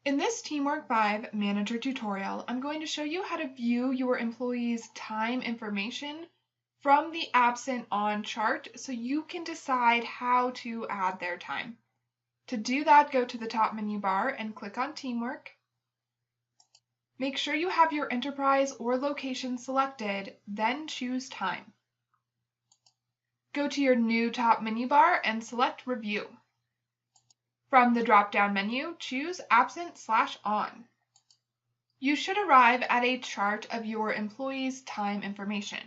In this TeamWork 5 Manager tutorial, I'm going to show you how to view your employees' time information from the absent on chart so you can decide how to add their time. To do that, go to the top menu bar and click on TeamWork. Make sure you have your enterprise or location selected, then choose Time. Go to your new top menu bar and select Review. From the drop-down menu, choose Absent/On. You should arrive at a chart of your employees' time information.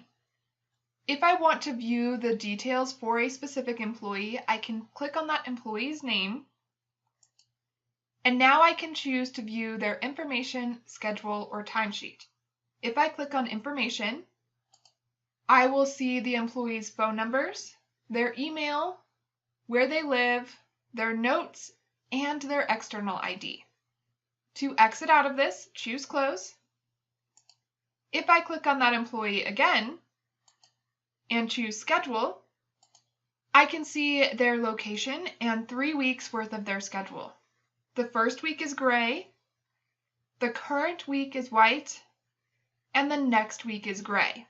If I want to view the details for a specific employee, I can click on that employee's name, and now I can choose to view their information, schedule, or timesheet. If I click on Information, I will see the employees' phone numbers, their email, where they live, their notes, and their external ID. To exit out of this, choose Close. If I click on that employee again and choose Schedule, I can see their location and 3 weeks worth of their schedule. The first week is gray, the current week is white, and the next week is gray.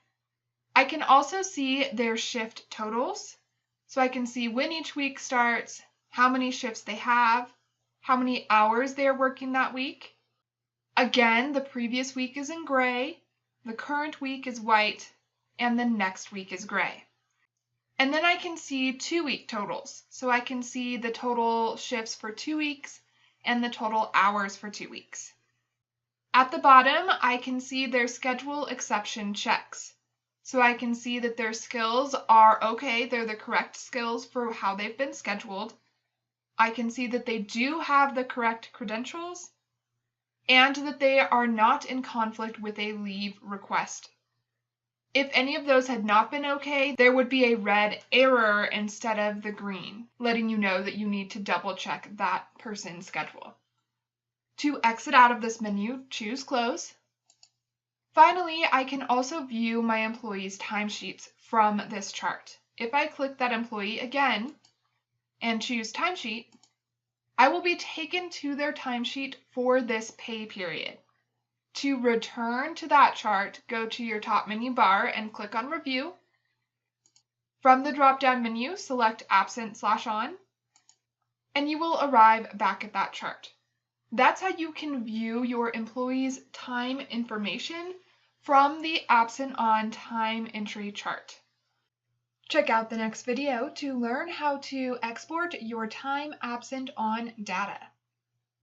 I can also see their shift totals, so I can see when each week starts, how many shifts they have, how many hours they are working that week. Again, the previous week is in gray, the current week is white, and the next week is gray. And then I can see 2-week totals, so I can see the total shifts for 2 weeks and the total hours for 2 weeks. At the bottom, I can see their schedule exception checks. So I can see that their skills are okay, they're the correct skills for how they've been scheduled. I can see that they do have the correct credentials and that they are not in conflict with a leave request. If any of those had not been okay, there would be a red error instead of the green, letting you know that you need to double check that person's schedule. To exit out of this menu, choose Close. Finally, I can also view my employees' timesheets from this chart. If I click that employee again and choose Timesheet, I will be taken to their timesheet for this pay period. To return to that chart, go to your top menu bar and click on Review. From the drop-down menu, select Absent/On, and you will arrive back at that chart. That's how you can view your employees' time information from the Absent/On time entry chart. Check out the next video to learn how to export your time absent on data.